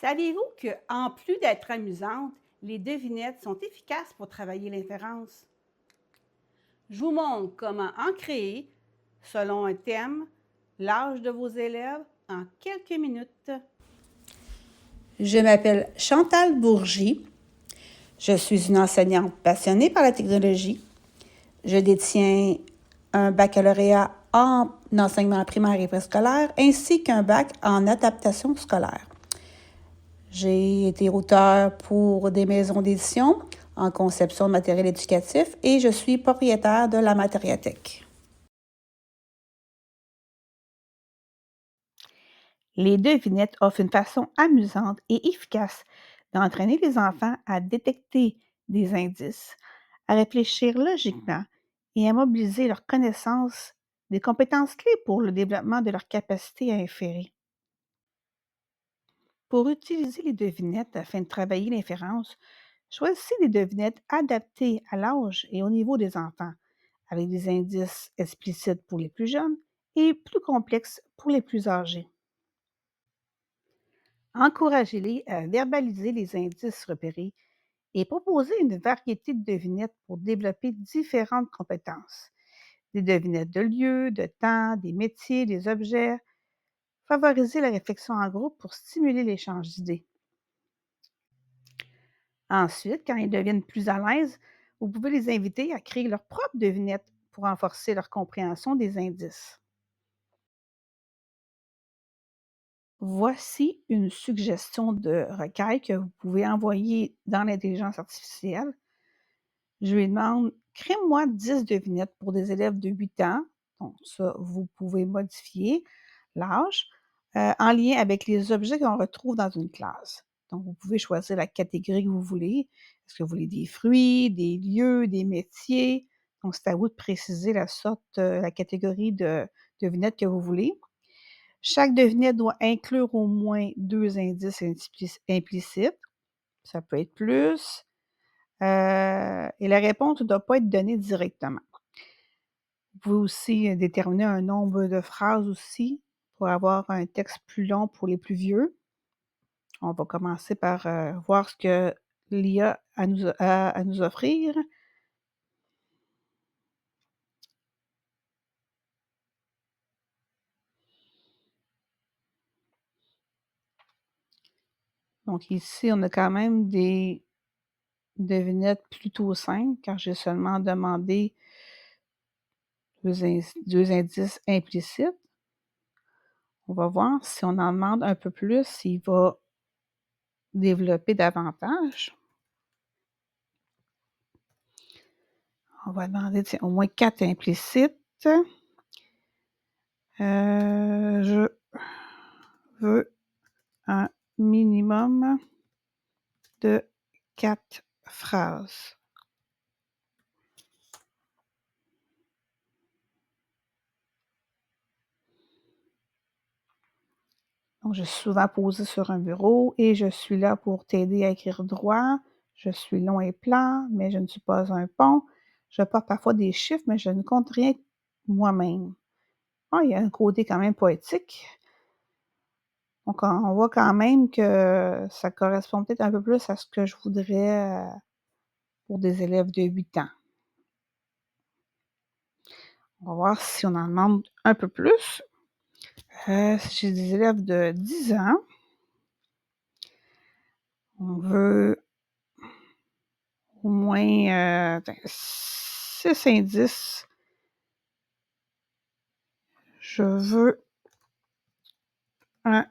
Saviez-vous qu'en plus d'être amusantes, les devinettes sont efficaces pour travailler l'inférence? Je vous montre comment en créer selon un thème, l'âge de vos élèves, en quelques minutes. Je m'appelle Chantal Bourgie. Je suis une enseignante passionnée par la technologie. Je détiens un baccalauréat en enseignement primaire et préscolaire ainsi qu'un bac en adaptation scolaire. J'ai été auteure pour des maisons d'édition en conception de matériel éducatif et je suis propriétaire de la Matériathèque. Les devinettes offrent une façon amusante et efficace d'entraîner les enfants à détecter des indices, à réfléchir logiquement et à mobiliser leurs connaissances, des compétences clés pour le développement de leur capacité à inférer. Pour utiliser les devinettes afin de travailler l'inférence, choisissez des devinettes adaptées à l'âge et au niveau des enfants, avec des indices explicites pour les plus jeunes et plus complexes pour les plus âgés. Encouragez-les à verbaliser les indices repérés et proposez une variété de devinettes pour développer différentes compétences. Des devinettes de lieu, de temps, des métiers, des objets. Favorisez la réflexion en groupe pour stimuler l'échange d'idées. Ensuite, quand ils deviennent plus à l'aise, vous pouvez les inviter à créer leurs propres devinettes pour renforcer leur compréhension des indices. Voici une suggestion de requête que vous pouvez envoyer dans l'intelligence artificielle. Je lui demande: «Crée-moi 10 devinettes pour des élèves de 8 ans». Donc ça, vous pouvez modifier l'âge, en lien avec les objets qu'on retrouve dans une classe. Donc vous pouvez choisir la catégorie que vous voulez. Est-ce que vous voulez des fruits, des lieux, des métiers? Donc c'est à vous de préciser la sorte, la catégorie de devinettes que vous voulez. Chaque devinette doit inclure au moins 2 indices implicites. Ça peut être plus. Et la réponse ne doit pas être donnée directement. Vous pouvez aussi, déterminer un nombre de phrases aussi pour avoir un texte plus long pour les plus vieux. On va commencer par, voir ce que l'IA a à nous offrir. Donc ici, on a quand même des devinettes plutôt simples car j'ai seulement demandé 2 indices implicites. On va voir si on en demande un peu plus, s'il va développer davantage. On va demander, tiens, au moins 4 implicites. Je veux un minimum de 4 phrases. Donc, je suis souvent posée sur un bureau et je suis là pour t'aider à écrire droit. Je suis long et plat, mais je ne suis pas un pont. Je porte parfois des chiffres, mais je ne compte rien moi-même. Ah, il y a un côté quand même poétique. Donc, on voit quand même que ça correspond peut-être un peu plus à ce que je voudrais, pour des élèves de 8 ans. On va voir si on en demande un peu plus. Si j'ai des élèves de 10 ans, on veut au moins, 6 indices. Je veux un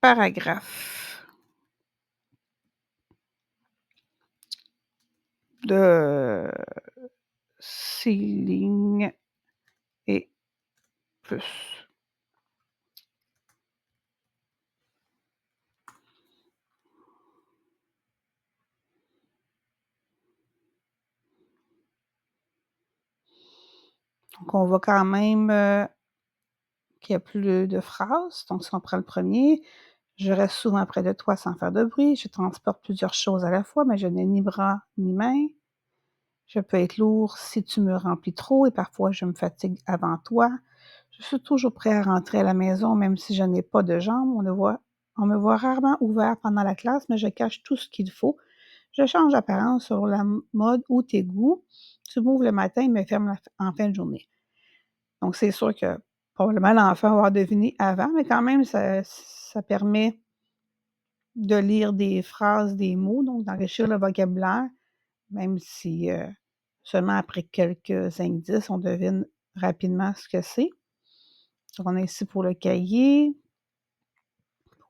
paragraphe de 6 lignes et plus. Donc on voit quand même, qu'il y a plus de phrases. Donc si on prend le premier, je reste souvent près de toi sans faire de bruit. Je transporte plusieurs choses à la fois, mais je n'ai ni bras ni mains. Je peux être lourd si tu me remplis trop et parfois je me fatigue avant toi. Je suis toujours prêt à rentrer à la maison même si je n'ai pas de jambes. On le voit, On me voit rarement ouvert pendant la classe, mais je cache tout ce qu'il faut. Je change d'apparence selon la mode ou tes goûts. Tu m'ouvres le matin et me fermes en fin de journée. Donc, c'est sûr que probablement l'enfant va avoir deviné avant, mais quand même, ça permet de lire des phrases, des mots, donc d'enrichir le vocabulaire, même si seulement après quelques indices, on devine rapidement ce que c'est. Donc, on est ici pour le cahier,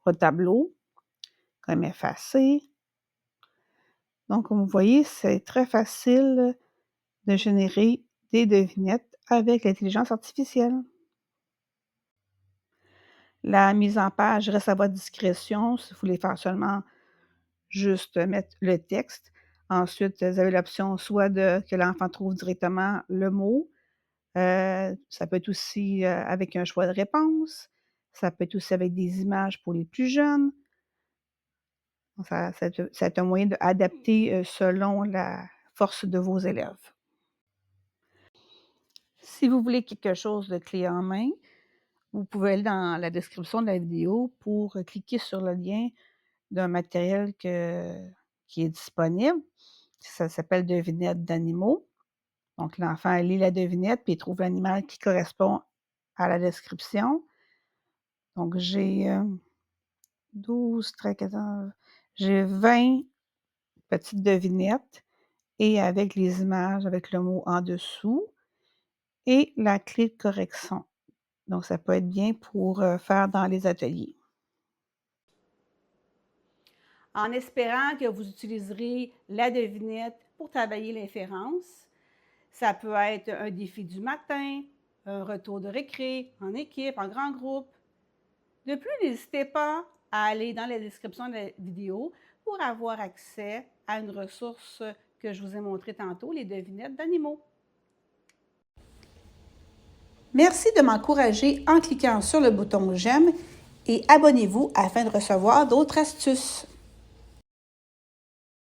pour le tableau, comme effacer. Donc, comme vous voyez, c'est très facile de générer des devinettes avec l'intelligence artificielle. La mise en page reste à votre discrétion si vous voulez faire seulement juste mettre le texte. Ensuite, vous avez l'option soit que l'enfant trouve directement le mot. Ça peut être aussi avec un choix de réponse. Ça peut être aussi avec des images pour les plus jeunes. C'est un moyen d'adapter selon la force de vos élèves. Si vous voulez quelque chose de clé en main, vous pouvez aller dans la description de la vidéo pour cliquer sur le lien d'un matériel qui est disponible. Ça s'appelle Devinettes d'animaux. Donc, l'enfant lit la devinette puis il trouve l'animal qui correspond à la description. Donc, j'ai 12, 13, 14, j'ai 20 petites devinettes et avec les images, avec le mot en dessous et la clé de correction. Donc, ça peut être bien pour faire dans les ateliers. En espérant que vous utiliserez la devinette pour travailler l'inférence, ça peut être un défi du matin, un retour de récré, en équipe, en grand groupe. De plus, n'hésitez pas à aller dans la description de la vidéo pour avoir accès à une ressource que je vous ai montrée tantôt, les devinettes d'animaux. Merci de m'encourager en cliquant sur le bouton j'aime et abonnez-vous afin de recevoir d'autres astuces.